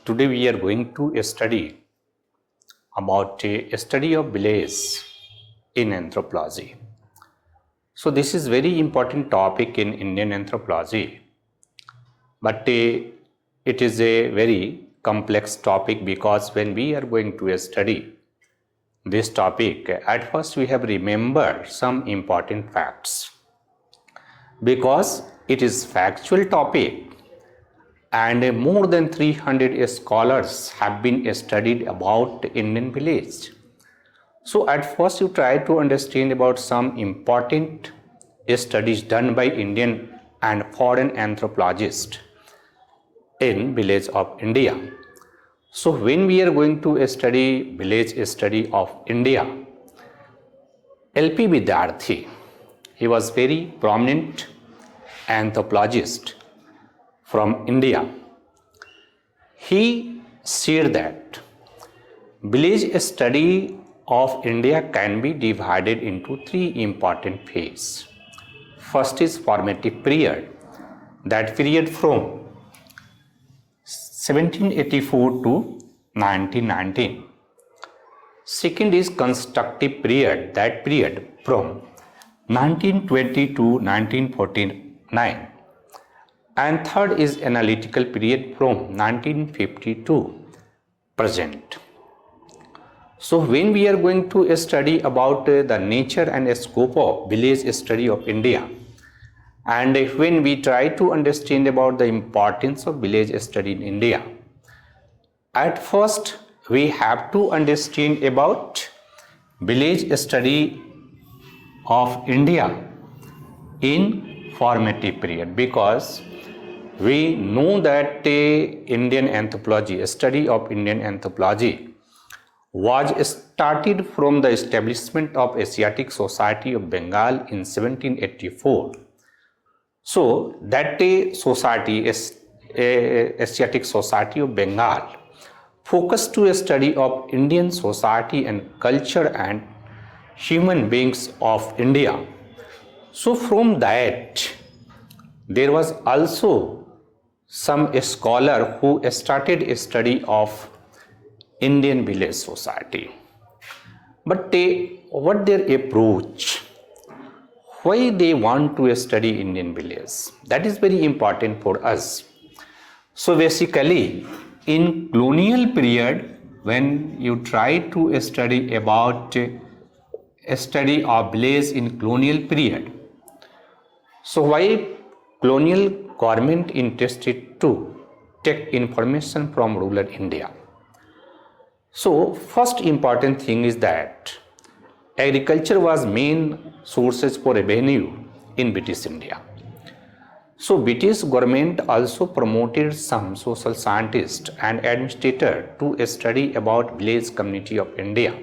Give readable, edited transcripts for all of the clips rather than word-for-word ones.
Today we are going to study about a study of village in anthropology. So this is very important topic in Indian anthropology, but it is a very complex topic because when we are going to study this topic, at first we have remembered some important facts because it is factual topic and more than 300 scholars have been studied about Indian village. So at first you try to understand about some important studies done by Indian and foreign anthropologists in village of India. So when we are going to study village study of India, LP Vidyarthi, he was very prominent anthropologist from India. He said that village study of India can be divided into three important phases. First is formative period, that period from 1784 to 1919. Second is constructive period, that period from 1920 to 1949. And third is analytical period from 1950 to present. So when we are going to study about the nature and scope of village study of India, and when we try to understand about the importance of village study in India, at first we have to understand about village study of India in formative period, because we know that Indian anthropology, study of Indian anthropology was started from the establishment of Asiatic Society of Bengal in 1784. So that society is Asiatic Society of Bengal focused to a study of Indian society and culture and human beings of India. So from that there was also some scholar who started a study of Indian village society. But what their approach? Why they want to study Indian village? That is very important for us. So basically, in colonial period, when you try to study about a study of village in colonial period, so why colonial government interested to take information from rural India? So first important thing is that agriculture was main sources for revenue in British India. So British government also promoted some social scientists and administrators to study about village community of India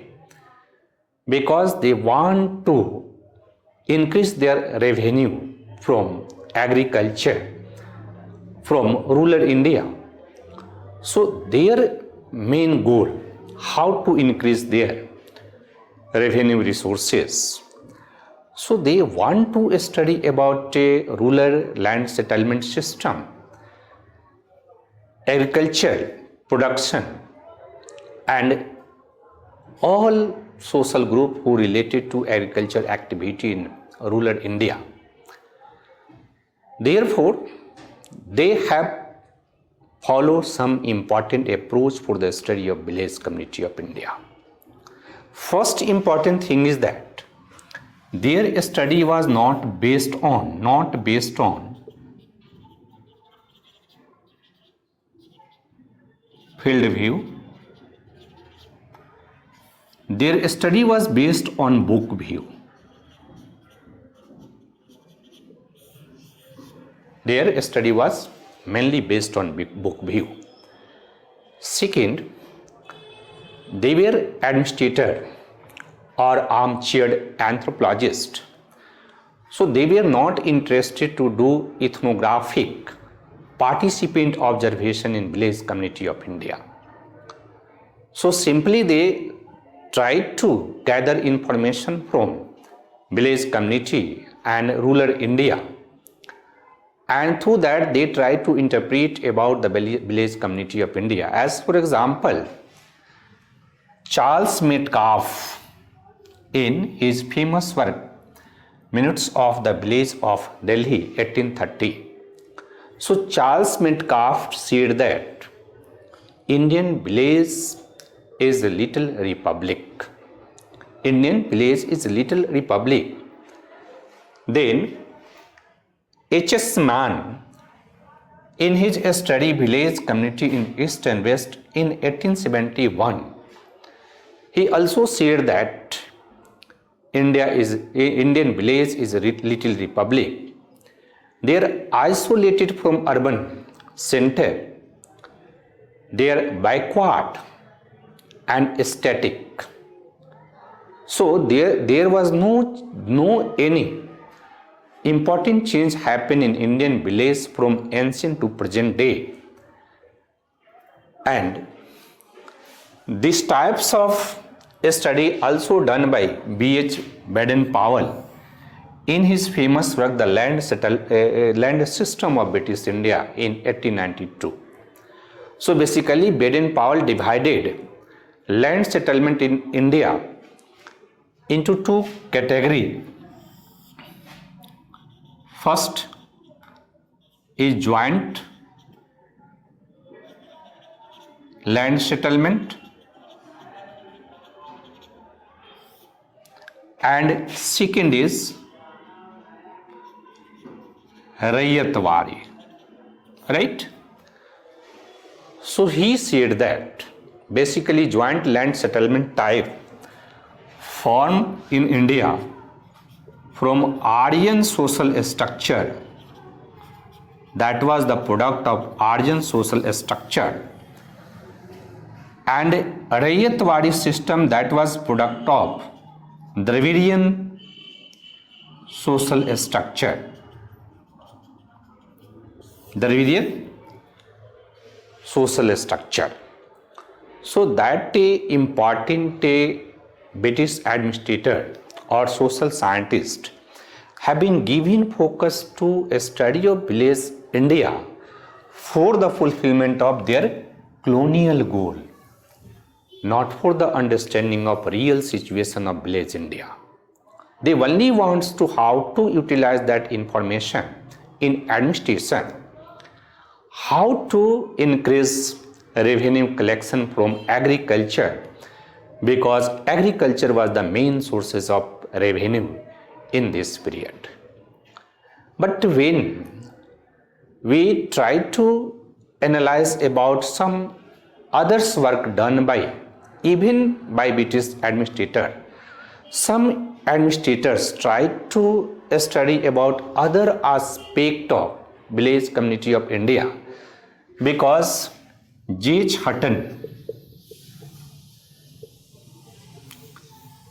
because they want to increase their revenue from agriculture from rural India. So their main goal, how to increase their revenue resources. So they want to study about a rural land settlement system, agriculture, production, and all social group who related to agriculture activity in rural India. Therefore, they have followed some important approach for the study of village community of India. First important thing is that their study was not based on field view. Their study was based on book view. Their study was mainly based on book view. Second, they were administrator or armchair anthropologist. So they were not interested to do ethnographic participant observation in village community of India. So simply they tried to gather information from village community and rural India and through that they try to interpret about the village community of India. As for example, Charles Metcalfe in his famous work Minutes of the Village of Delhi 1830. So Charles Metcalfe said that Indian village is a little republic. Indian village is a little republic. Then H.S. Mann in his study Village Community in East and West in 1871, he also said that Indian village is a little republic. They are isolated from urban center. They are backward and static. So there was no any important change happen in Indian village from ancient to present day. And these types of study also done by B.H. Baden-Powell in his famous work The Land System of British India in 1892. So basically Baden-Powell divided land settlement in India into two categories. First is joint land settlement, and second is Raiyatwari, right? So he said that basically joint land settlement type formed in India from Aryan social structure, that was the product of Aryan social structure, and Raiyatwadi system, that was product of Dravidian social structure. Dravidian social structure. So that important British administrator or social scientist have been given focus to a study of village India for the fulfillment of their colonial goal, not for the understanding of real situation of village India. They only wants to how to utilize that information in administration, how to increase revenue collection from agriculture, because agriculture was the main sources of revenue in this period. But when we try to analyze about some others work done by even by British administrator, some administrators try to study about other aspect of village community of India, because J.H. Hutton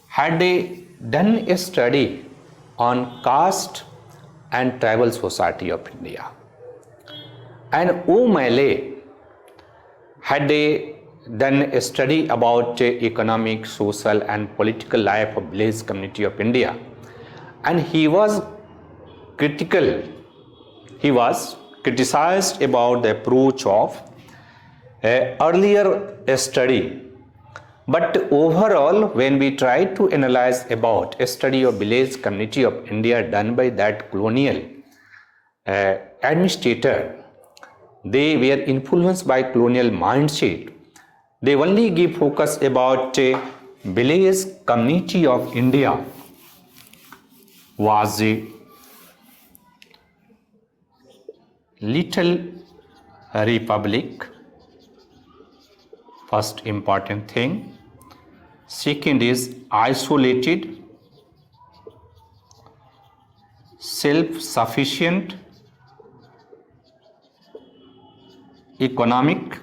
had done a study on caste and tribal society of India, and O'Malley had done a study about economic, social and political life of village community of India, and he was criticized about the approach of earlier study. But overall, when we try to analyze about a study of village community of India done by that colonial administrator, they were influenced by colonial mindset. They only give focus about village community of India was a little republic, first important thing. Second is isolated, self-sufficient, economic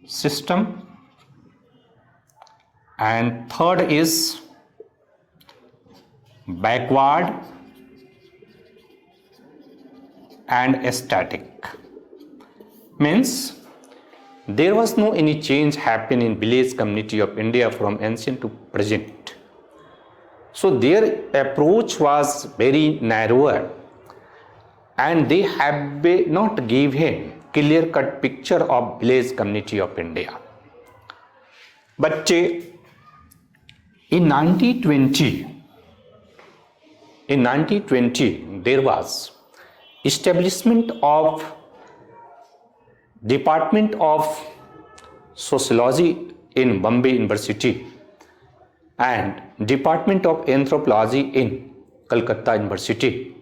system, and third is backward and static. Means there was no any change happen in village community of India from ancient to present. So their approach was very narrower, and they have not given clear-cut picture of village community of India. But in 1920, there was establishment of Department of Sociology in Bombay University and Department of Anthropology in Calcutta University.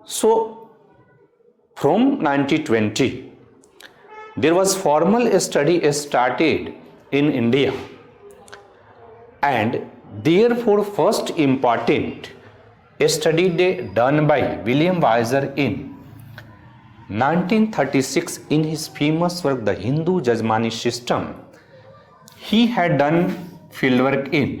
So from 1920, there was formal study started in India, and therefore first important study done by William Weiser in 1936 in his famous work The Hindu Jajmani System. He had done fieldwork in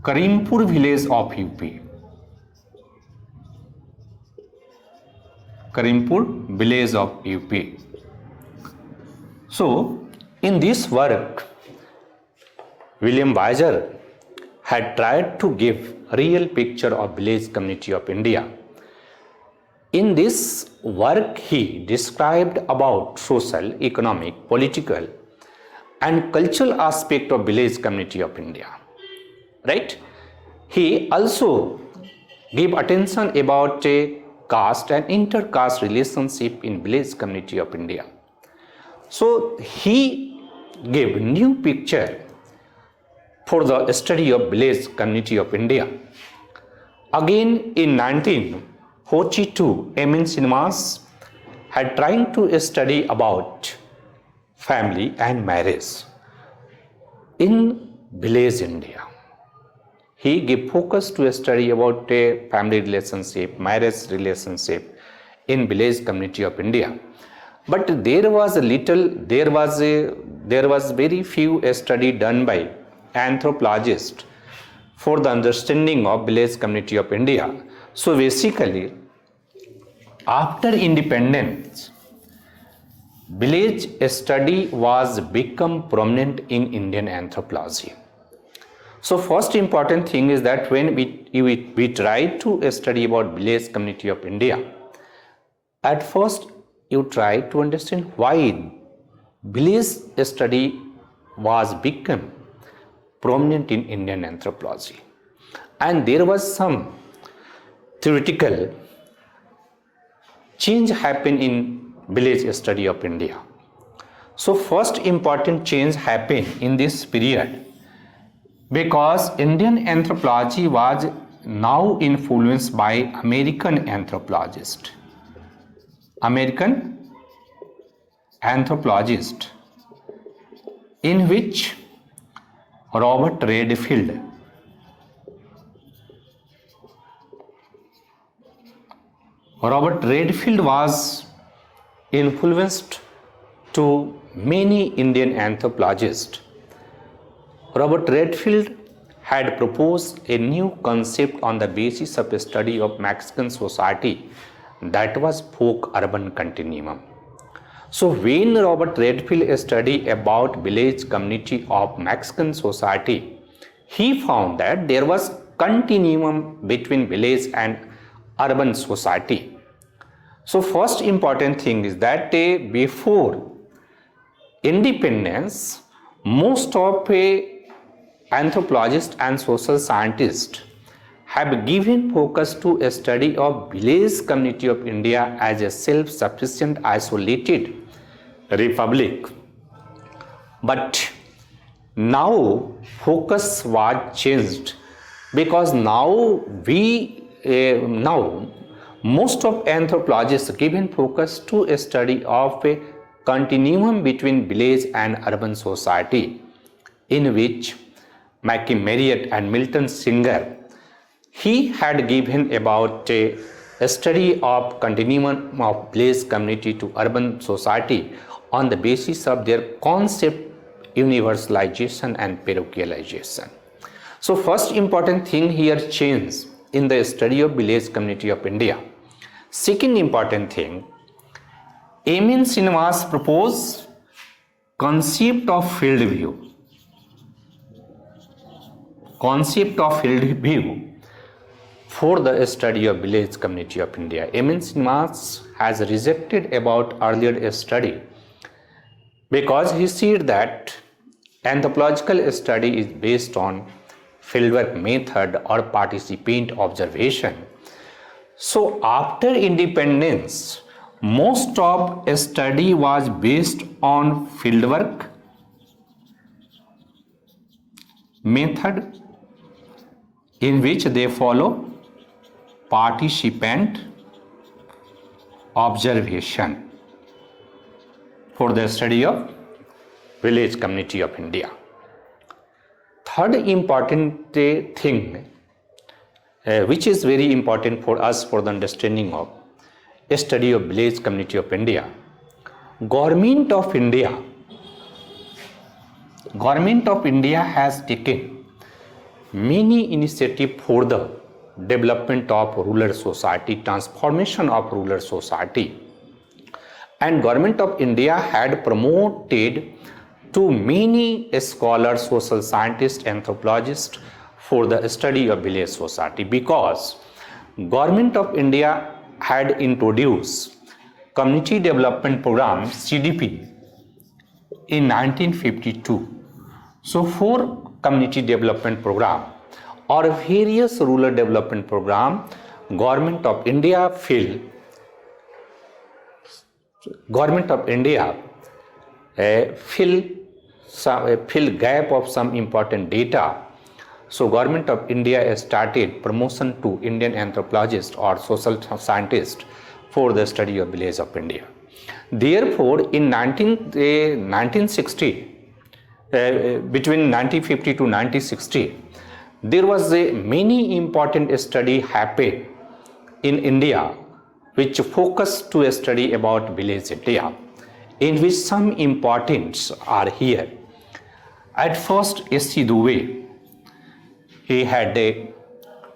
Karimpur village of UP. Karimpur village of UP. So in this work, William Weiser had tried to give a real picture of village community of India. In this work, he described about social, economic, political and cultural aspect of village community of India. Right? He also gave attention about a caste and inter-caste relationship in village community of India. So he gave new picture for the study of village community of India. Again in 1942, Eng.Med cinemas had tried to study about family and marriage in village India. He gave focus to a study about a family relationship, marriage relationship in village community of India. But there was very few study done by anthropologists for the understanding of village community of India. So basically, after independence, village study was become prominent in Indian anthropology. So first important thing is that when we try to study about village community of India, at first you try to understand why village study was become prominent in Indian anthropology. And there was some theoretical change happened in village study of India. So first important change happened in this period because Indian anthropology was now influenced by American anthropologist. In which Robert Redfield was influenced to many Indian anthropologists. Robert Redfield had proposed a new concept on the basis of a study of Mexican society, that was folk-urban continuum. So when Robert Redfield studied about village community of Mexican society, he found that there was continuum between village and urban society. So first important thing is that before independence, most of anthropologists and social scientists have given focus to a study of village community of India as a self-sufficient isolated republic. But now focus was changed because now most of anthropologists given focus to a study of a continuum between village and urban society, in which Mackie Marriott and Milton Singer he had given about a study of continuum of village community to urban society on the basis of their concept universalization and parochialization. So first important thing here change in the study of village community of India. Second important thing, Eng.Med cinemas propose concept of field view. concept of field view for the study of village community of India. Eng.Med has rejected about earlier study because he said that anthropological study is based on fieldwork method or participant observation. So after independence, most of study was based on fieldwork method, in which they follow participant observation for the study of village community of India. Third important thing which is very important for us for the understanding of study of village community of India. Government of India has taken many initiatives for the development of rural society, transformation of rural society, and Government of India had promoted to many scholars, social scientists, anthropologists for the study of village society, because Government of India had introduced Community Development Program CDP in 1952. So for community development program or various rural development program, Government of India fill gap of some important data. So Government of India started promotion to Indian anthropologists or social scientists for the study of village of India. Therefore, in 1960, between 1950 to 1960, there was a many important study happened in India which focused to a study about village India, in which some importance are here. At first, Ias, he had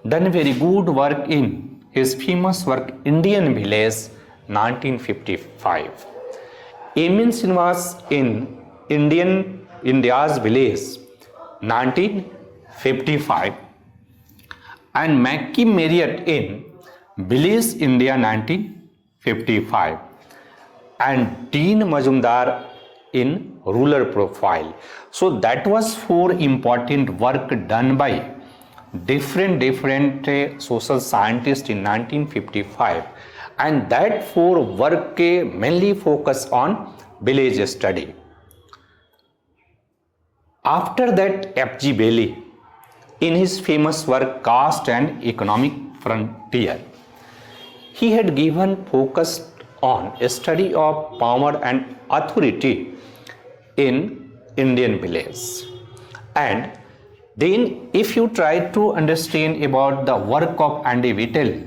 done very good work in his famous work Indian Village 1955. Eng.Med was in India's Village 1955 and Marriott in Village India 1955 and Dean Majumdar in Rural Profile. So that was 4 important work done by different social scientists in 1955, and that 4 work mainly focus on village study. After that, F.G. Bailey in his famous work Caste and Economic Frontier, he had given focus on a study of power and authority in Indian village. And then if you try to understand about the work of Andy Whittle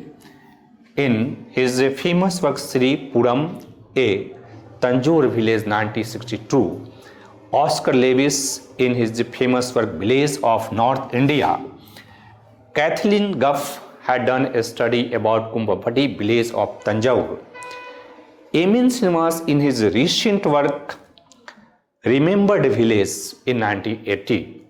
in his famous work Sri Puram A, Tanjore Village 1962, Oscar Lewis in his famous work Village of North India, Kathleen Guff had done a study about Kumbhapati village of Tanjore, Eng.Med in his recent work Remembered Village in 1980.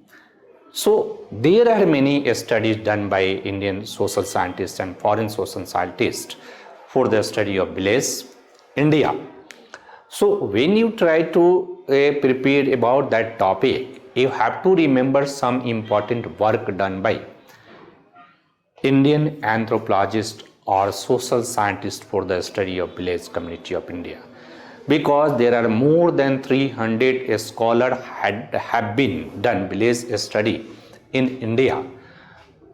So there are many studies done by Indian social scientists and foreign social scientists for the study of village India. So when you try to prepare about that topic, you have to remember some important work done by Indian anthropologists or social scientists for the study of village community of India, because there are more than 300 scholars have been done village study in India.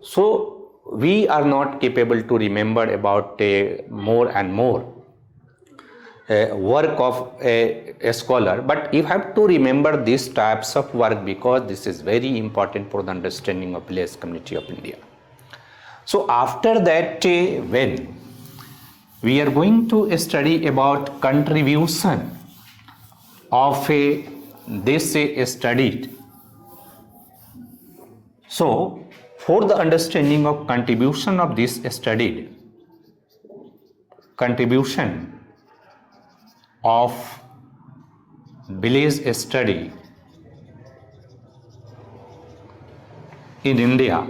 So we are not capable to remember about more and more work of a scholar, but you have to remember these types of work because this is very important for the understanding of village community of India. So after that, when we are going to study about contribution of this study. So for the understanding of contribution of this study, contribution of village study, in India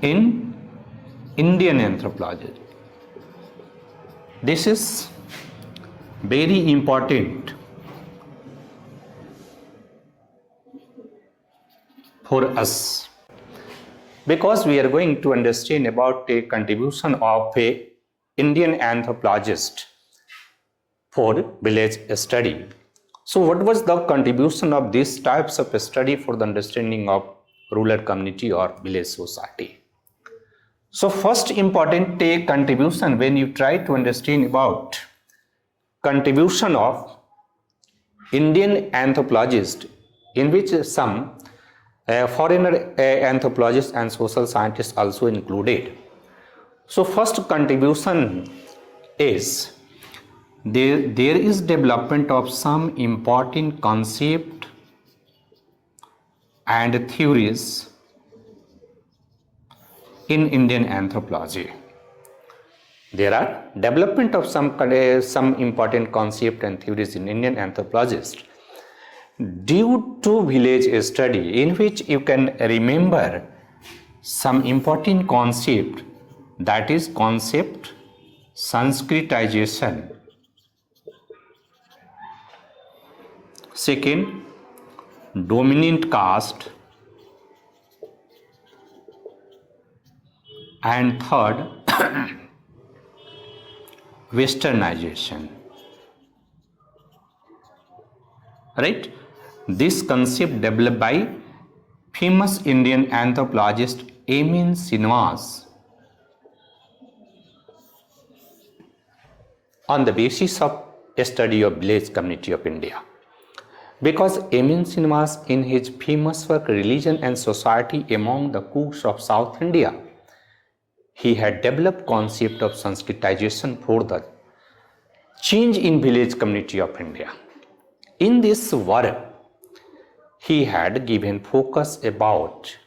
in Indian anthropology. This is very important for us because we are going to understand about a contribution of a Indian anthropologist for village study. So what was the contribution of these types of study for the understanding of rural community or village society? So first important contribution when you try to understand about contribution of Indian anthropologist, in which some foreigner anthropologists and social scientists also included. So first contribution is there is development of some important concept and theories in Indian anthropology. There are development of some important concept and theories in Indian anthropologists due to village study, in which you can remember some important concept, that is concept Sanskritization. Second, dominant caste, and third, westernization. Right? This concept developed by famous Indian anthropologist Eng.Med on the basis of a study of village community of India. Because Eng.Med in his famous work Religion and Society among the Cooks of South India, he had developed concept of Sanskritization for the change in village community of India. In this work, he had given focus about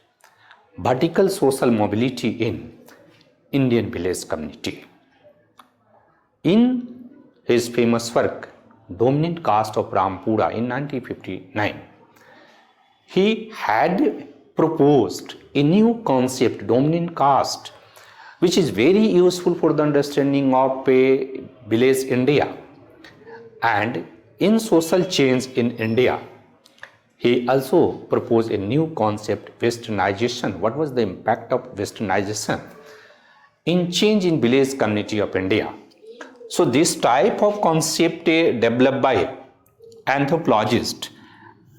vertical social mobility in Indian village community. In his famous work, Dominant Caste of Rampura in 1959, he had proposed a new concept, dominant caste, which is very useful for the understanding of a village India. And in social change in India, he also proposed a new concept, westernization. What was the impact of westernization in change in village community of India? So this type of concept developed by anthropologists.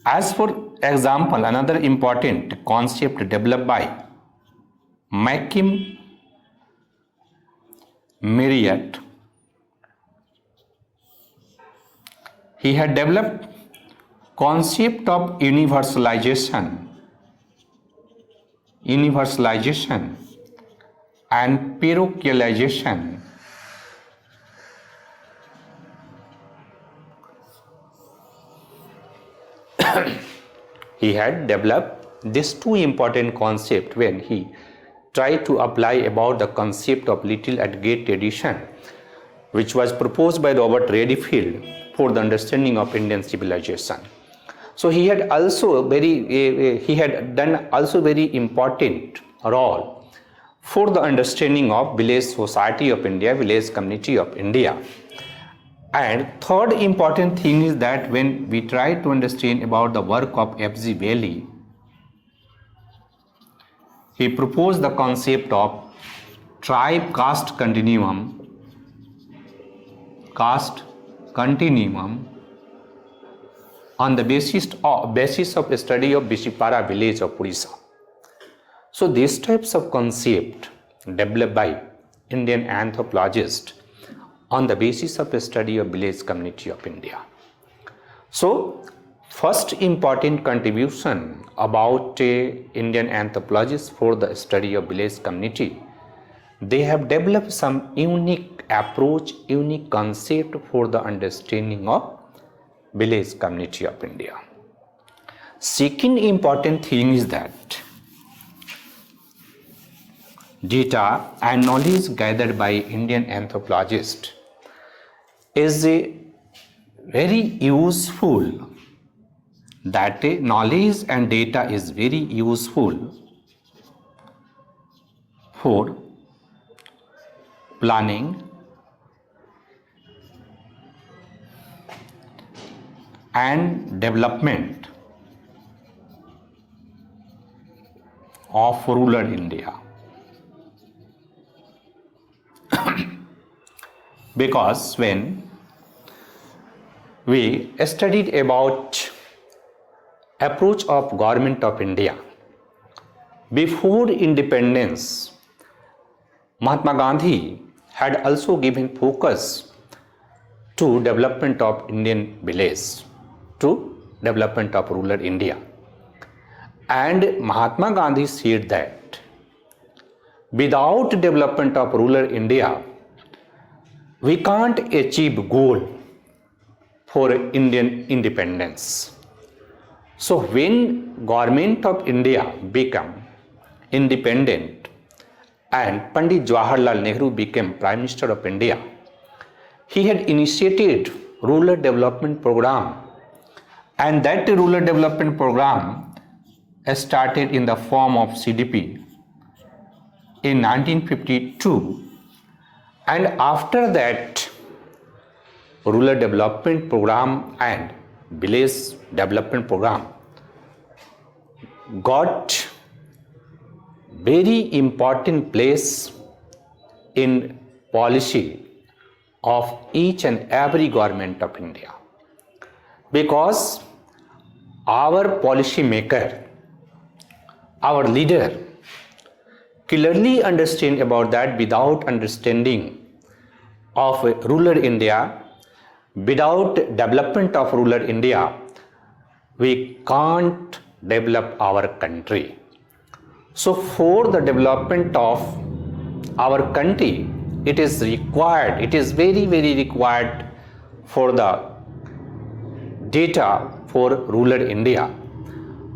As for example, another important concept developed by Makim Marriott. He had developed concept of universalization and parochialization. He had developed these two important concepts when he tried to apply about the concept of little at gate tradition, which was proposed by Robert Redfield for the understanding of Indian civilization. So he had also done also very important role for the understanding of village society of India, village community of India. And third important thing is that when we try to understand about the work of F.G. Bailey, he proposed the concept of tribe caste continuum on the basis of study of Bishipara village of Odisha. So these types of concept developed by Indian anthropologists on the basis of a study of village community of India. So first important contribution about Indian anthropologists for the study of village community, they have developed some unique approach, unique concept for the understanding of village community of India. Second important thing is that data and knowledge gathered by Indian anthropologists is very useful that knowledge and data is very useful for planning and development of rural India. Because when we studied about approach of government of India before independence, Mahatma Gandhi had also given focus to development of Indian village, to development of rural India. And Mahatma Gandhi said that without development of rural India, we can't achieve goal for Indian independence. So when government of India became independent and Pandit Jawaharlal Nehru became Prime Minister of India, he had initiated rural development program, and that rural development program started in the form of CDP in 1952, and after that rural development program and village development program got very important place in policy of each and every government of India, because our policy maker, our leader clearly understand about that without understanding of rural India, without development of rural India, we can't develop our country. So for the development of our country, it is required, it is very, very required for the data for rural India.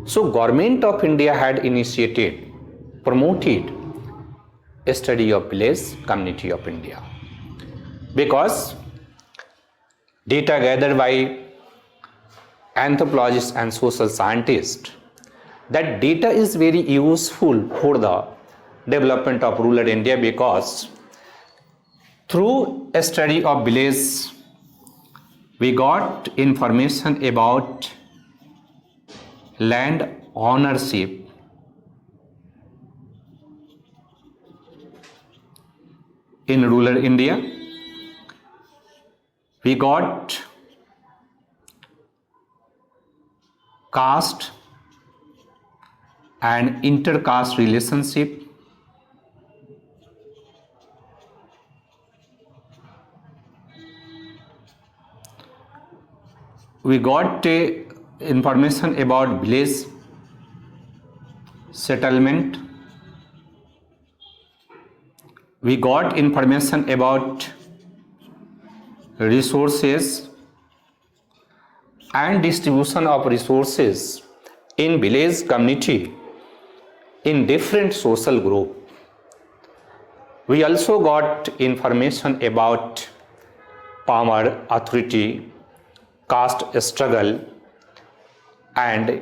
So government of India had initiated, promoted a study of village community of India, because data gathered by anthropologists and social scientists, that data is very useful for the development of rural India, because through a study of village we got information about land ownership, in rural India. We got caste and intercaste relationship. We got information about village settlement. We got information about resources and distribution of resources in village community in different social group. We also got information about power, authority, caste struggle, and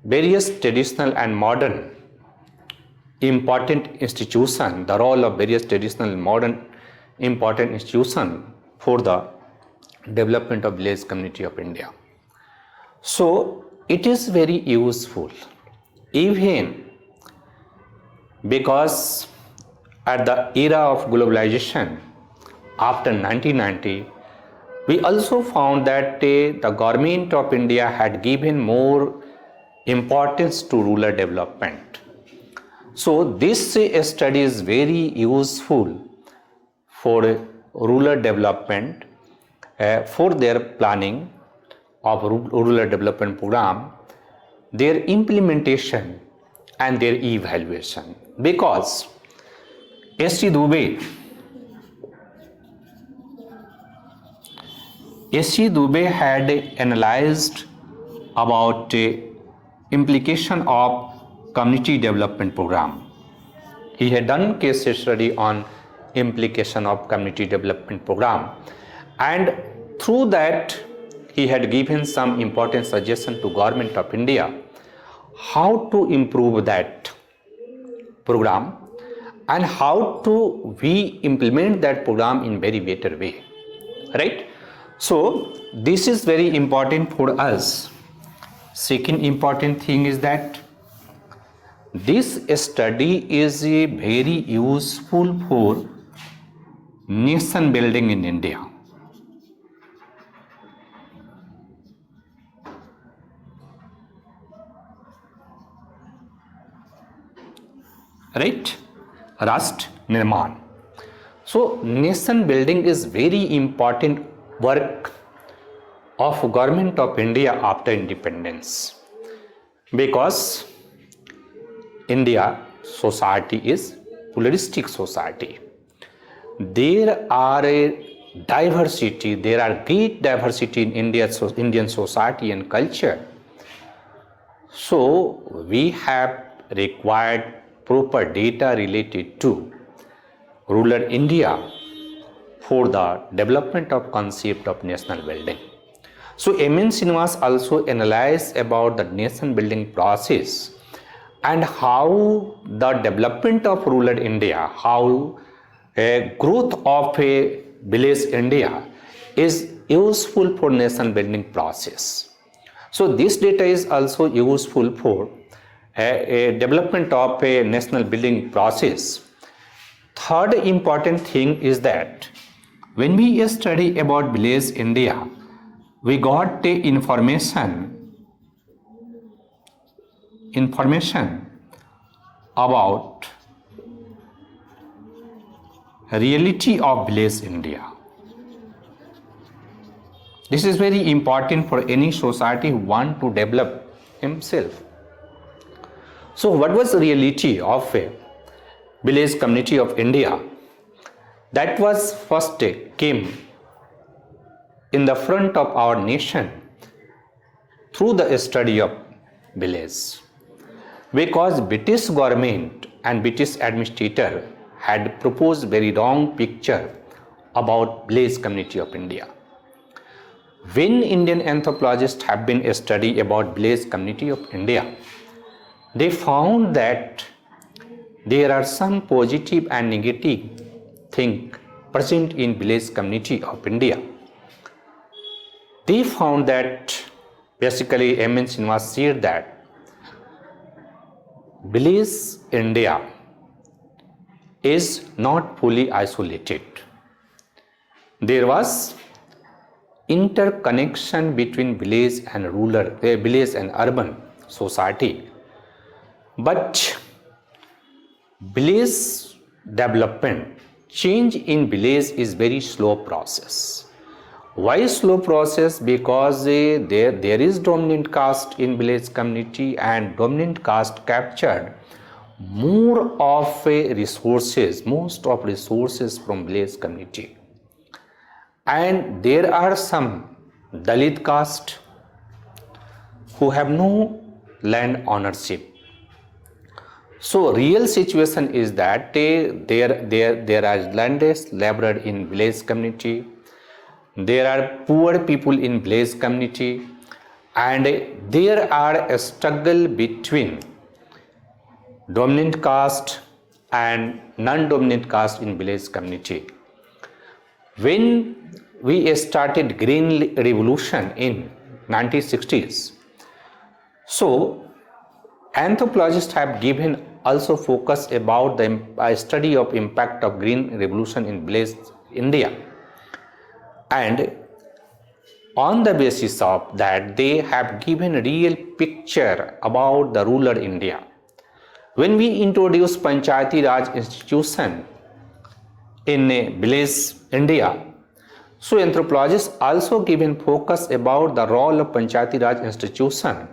various traditional and modern important institution, the role of various traditional and modern important institution for the development of village community of India. So it is very useful, even because at the era of globalization after 1990, we also found that the government of India had given more importance to rural development. So this study is very useful for rural development, for their planning of rural development program, their implementation and their evaluation. Because S.C. Dubey had analyzed about implication of community development program. He had done case study on implication of community development program, and through that he had given some important suggestion to Government of India how to improve that program and how to we implement that program in very better way, right? So this is very important for us. Second important thing is that this study is very useful for nation building in India. Right? Rashtra Nirman. So nation building is very important work of Government of India after independence, because India society is pluralistic society. There are a diversity, there are great diversity in Indian society and culture. So we have required proper data related to rural India for the development of concept of national building. So M.N. Srinivas also analyzed about the nation building process and how the development of rural India, how a growth of a village India is useful for nation building process. So this data is also useful for a development of a national building process. Third important thing is that when we study about village India, we got the information about reality of village India. This is very important for any society who want to develop himself. So what was the reality of a village community of India? That was first came in the front of our nation through the study of village, because British government and British administrator had proposed very wrong picture about village community of India. When Indian anthropologists have been study about village community of India, they found that there are some positive and negative things present in village community of India. They found that basically M.N. Srinivas said that village India is not fully isolated. There was interconnection between village and village and urban society. But village development, change in village is very slow process. Why slow process? Because there is dominant caste in village community, and dominant caste captured more of most of resources from village community. And there are some Dalit caste who have no land ownership. So real situation is that there are landless laborer in village community, there are poor people in village community, and there are a struggle between dominant caste and non-dominant caste in village community. When we started Green Revolution in 1960s, so anthropologists have given also focus about the study of impact of Green Revolution in village India, and on the basis of that they have given a real picture about the rural India. When we introduce Panchayati Raj institution in village India, so anthropologists also given focus about the role of Panchayati Raj institution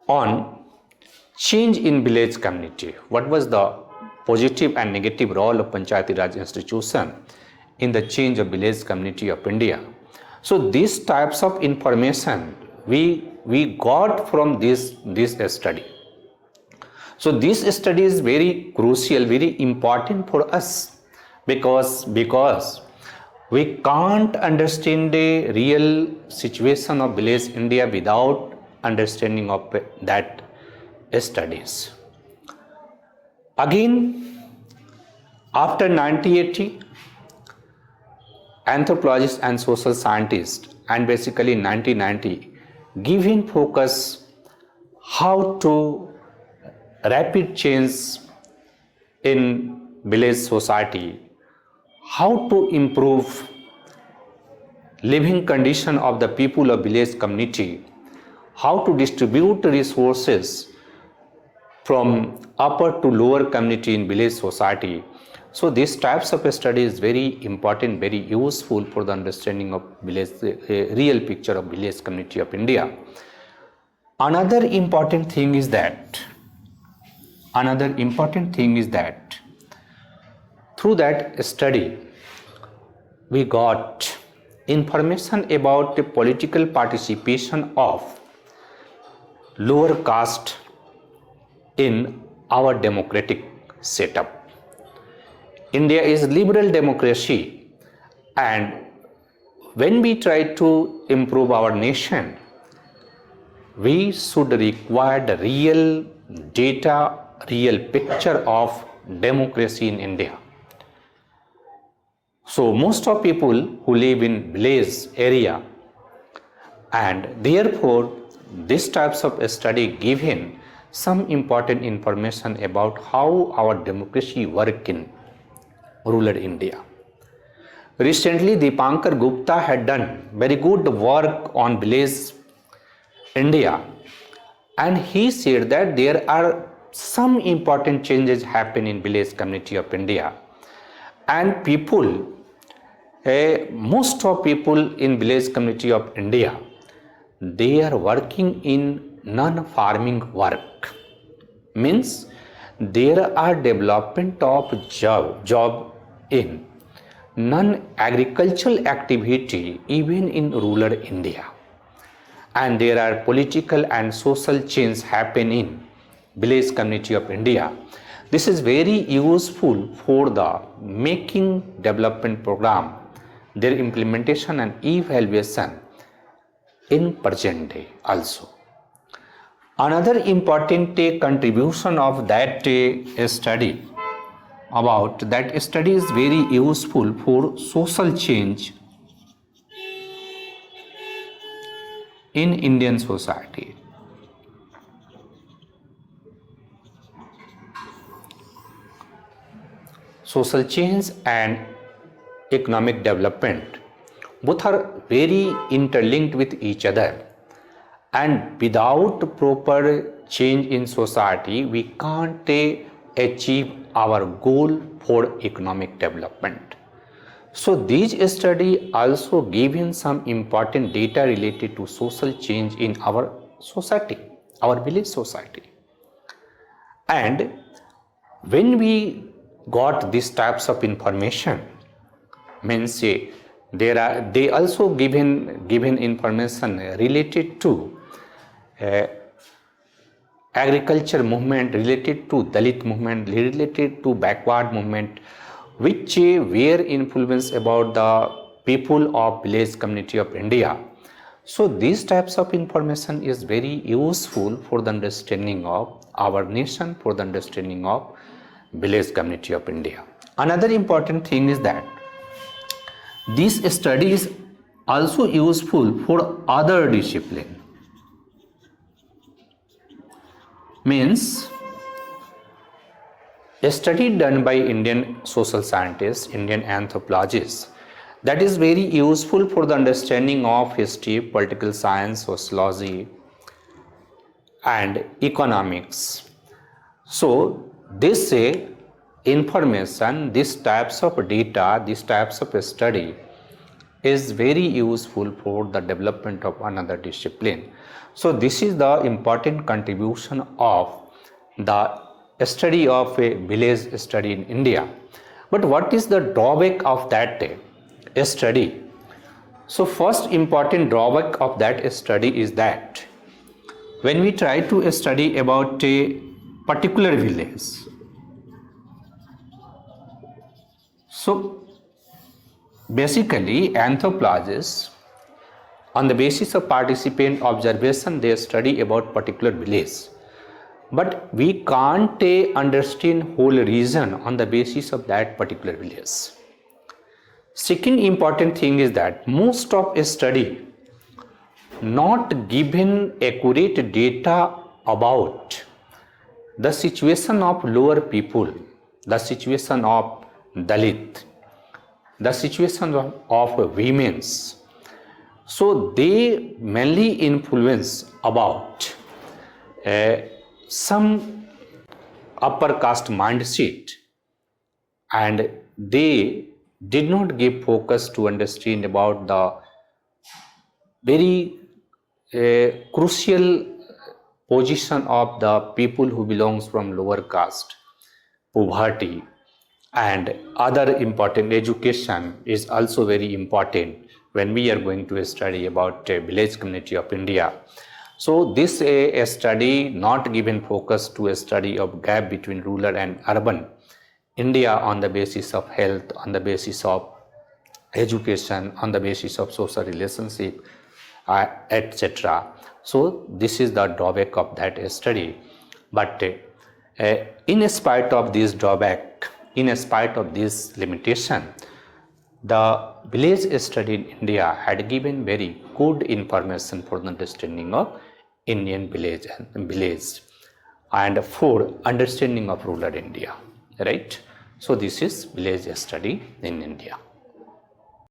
on change in village community. What was the positive and negative role of Panchayati Raj institution in the change of village community of India? So these types of information we got from this study. So this study is very crucial, very important for us, because We can't understand the real situation of village India without understanding of that studies. Again, after 1980, anthropologists and social scientists, and basically in 1990, giving focus how to rapid change in village society, how to improve living condition of the people of village community, how to distribute resources from upper to lower community in village society. So these types of study is very important, very useful for the understanding of village, real picture of village community of India. Another important thing is that through that study we got information about the political participation of lower caste in our democratic setup. India is liberal democracy, and when we try to improve our nation, we should require the real data, real picture of democracy in India. So most of people who live in village area, and therefore these types of study given some important information about how our democracy work in rural India. Recently, Dipankar Gupta had done very good work on village India, and he said that there are some important changes happen in village community of India, and people, most of people in village community of India, they are working in non-farming work. Means there are development of job in non-agricultural activity even in rural India, and there are political and social change happen in village community of India. This is very useful for the making development program, their implementation and evaluation in present day also. Another important contribution of that study is very useful for social change in Indian society. Social change and economic development both are very interlinked with each other, and without proper change in society we can't achieve our goal for economic development. So these study also given some important data related to social change in our society, our village society. And when we got these types of information, means they also given information related to agriculture movement, related to Dalit movement, related to backward movement, which were influence about the people of village community of India. So these types of information is very useful for the understanding of our nation, for the understanding of village community of India. Another important thing is that this study is also useful for other discipline. Means a study done by Indian social scientists, Indian anthropologists, that is very useful for the understanding of history, political science, sociology and economics. So this information, these types of data, these types of study is very useful for the development of another discipline. So this is the important contribution of the study of a village study in India. But what is the drawback of that study? So first important drawback of that study is that when we try to study about a particular village, so Basically, anthropologists, on the basis of participant observation, they study about particular village. But we can't understand whole region on the basis of that particular village. Second important thing is that most of a study not given accurate data about the situation of lower people, the situation of Dalit, the situation of women's. So they mainly influence about some upper caste mindset, and they did not give focus to understand about the very crucial position of the people who belongs from lower caste, poverty, and other important. Education is also very important when we are going to study about village community of India. So this a study not given focus to a study of gap between rural and urban India on the basis of health, on the basis of education, on the basis of social relationship, etc. So this is the drawback of that study. But in spite of this drawback, in spite of this limitation, the village study in India had given very good information for the understanding of Indian village and for understanding of rural India, right? So this is village study in India.